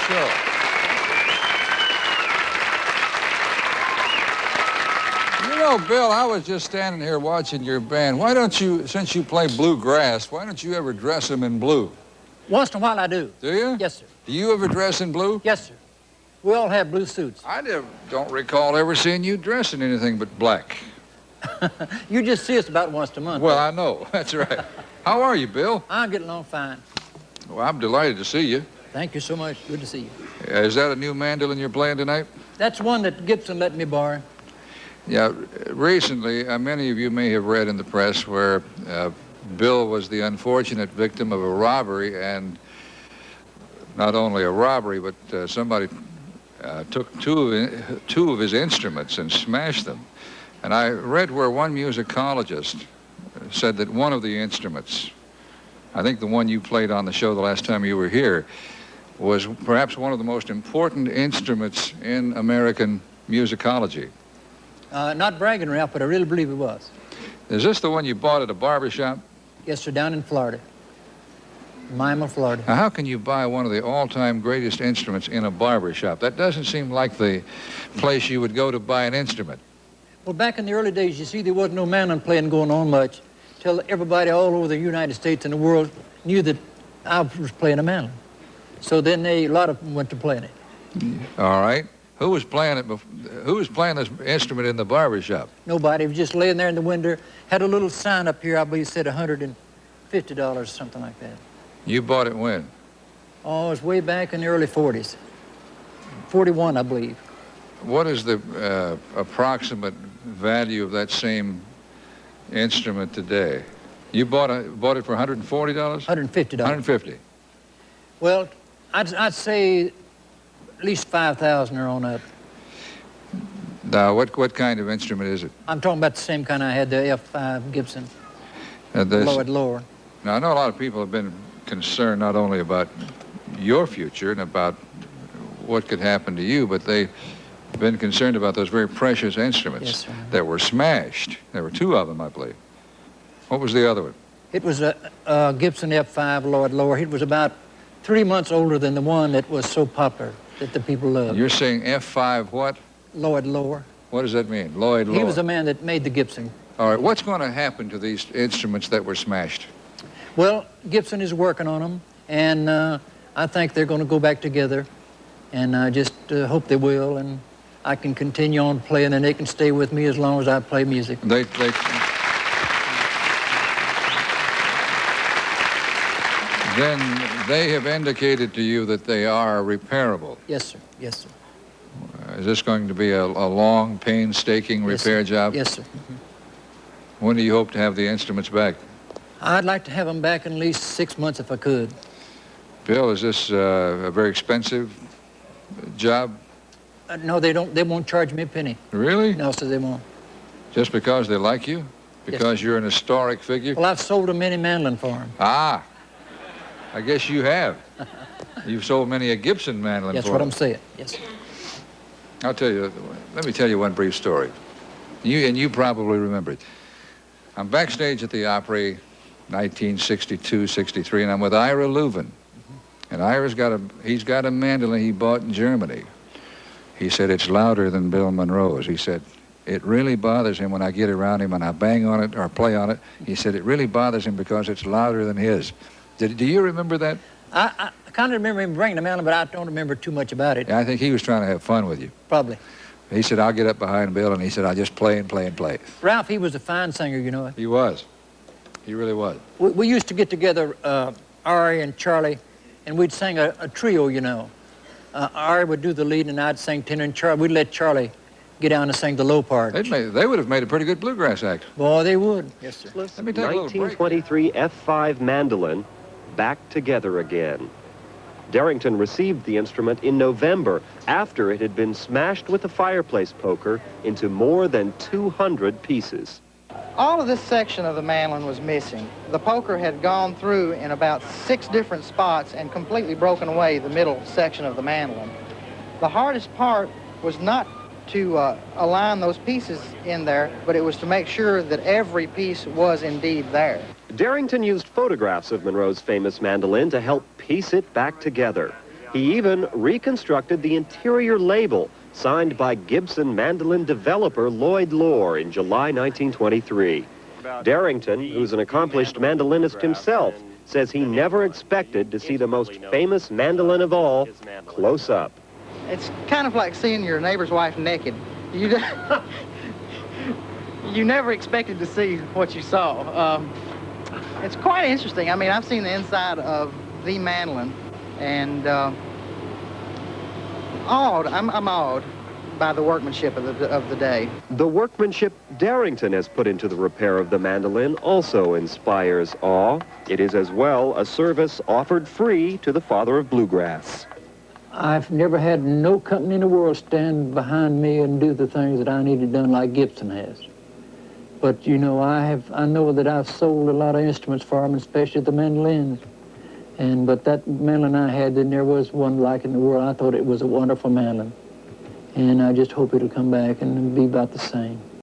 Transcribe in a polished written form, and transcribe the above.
show. You know, Bill, I was just standing here watching your band. Why don't you, since you play bluegrass, why don't you ever dress them in blue? Once in a while I do. Do you? Yes, sir. Do you ever dress in blue? Yes, sir. We all have blue suits. I don't recall ever seeing you dress in anything but black. You just see us about once a month. Well, I know. That's right. How are you, Bill? I'm getting along fine. Well, I'm delighted to see you. Thank you so much. Good to see you. Is that a new mandolin you're playing tonight? That's one that Gibson let me borrow. Yeah, recently, many of you may have read in the press where Bill was the unfortunate victim of a robbery, and not only a robbery, but somebody took two of his instruments and smashed them. And I read where one musicologist said that one of the instruments, I think the one you played on the show the last time you were here, was perhaps one of the most important instruments in American musicology. Not bragging, Ralph, but I really believe it was. Is this the one you bought at a barber shop? Yes, sir, down in Florida. Miami, Florida. Now, how can you buy one of the all-time greatest instruments in a barber shop? That doesn't seem like the place you would go to buy an instrument. Well, back in the early days, you see, there wasn't no mandolin playing going on much till everybody all over the United States and the world knew that I was playing a mandolin. So then a lot of them went to playing it. All right. Who was playing it? Who was playing this instrument in the barber shop? Nobody. It was just laying there in the window. Had a little sign up here, I believe, said $150, something like that. You bought it when? Oh, it was way back in the early 40s. 41, I believe. What is the approximate value of that same instrument today? You bought it for $140? $150. $150. Well, I'd say at least 5,000 or on up. Now, what kind of instrument is it? I'm talking about the same kind I had, the F5 Gibson. Lower. Now, I know a lot of people have been concerned not only about your future and about what could happen to you, but they've been concerned about those very precious instruments that were smashed. There were two of them, I believe. What was the other one? It was a Gibson F5 lower. It was about 3 months older than the one that was so popular that the people loved. You're saying F5 what? Lower. What does that mean? Lower. He was the man that made the Gibson. All right, what's going to happen to these instruments that were smashed? Well, Gibson is working on them, and I think they're going to go back together, and I just hope they will, and I can continue on playing, and they can stay with me as long as I play music. Then they have indicated to you that they are repairable. Yes, sir. Yes, sir. Is this going to be a long, painstaking repair job? Yes, sir. When do you hope to have the instruments back? I'd like to have them back in at least 6 months if I could. Bill, is this a very expensive job? No, they don't. They won't charge me a penny. Really? No, sir, they won't. Just because they like you? Because you're an historic figure? Well, I've sold a many mandolin for them. Ah, I guess you have. You've sold many a Gibson mandolin for That's what I'm saying, yes. Let me tell you one brief story. You probably remember it. I'm backstage at the Opry, 1962, 63, and I'm with Ira Leuven. And Ira's he's got a mandolin he bought in Germany. He said it's louder than Bill Monroe's. He said, it really bothers him when I get around him and I bang on it or play on it. He said, it really bothers him because it's louder than his. Do you remember that? I kind of remember him bringing the mandolin, but I don't remember too much about it. Yeah, I think he was trying to have fun with you. Probably. He said, I'll get up behind Bill, and he said, I'll just play and play and play. Ralph, he was a fine singer, you know. He was. He really was. We used to get together, Ari and Charlie, and we'd sing a trio, you know. Ari would do the lead, and I'd sing tenor, and we'd let Charlie get down and sing the low part. They would have made a pretty good bluegrass act. Boy, they would. Yes, sir. Let me take a little break. 1923 F5 mandolin back together again. Darrington received the instrument in November after it had been smashed with a fireplace poker into more than 200 pieces. All of this section of the mandolin was missing. The poker had gone through in about 6 different spots and completely broken away the middle section of the mandolin. The hardest part was not to align those pieces in there, but it was to make sure that every piece was indeed there. Darrington used photographs of Monroe's famous mandolin to help piece it back together. He even reconstructed the interior label signed by Gibson mandolin developer Lloyd Lohr in July 1923. Darrington, who's an accomplished mandolinist himself, says he never expected to see the most famous mandolin of all close up. It's kind of like seeing your neighbor's wife naked. You, you never expected to see what you saw. It's quite interesting. I mean, I've seen the inside of the mandolin, and awed. I'm awed by the workmanship of the day. The workmanship Darrington has put into the repair of the mandolin also inspires awe. It is as well a service offered free to the father of bluegrass. I've never had no company in the world stand behind me and do the things that I needed done like Gibson has. But you know, I know that I've sold a lot of instruments for them, especially the mandolins. But that mandolin I had, then there was one like it in the world. I thought it was a wonderful mandolin. And I just hope it'll come back and be about the same.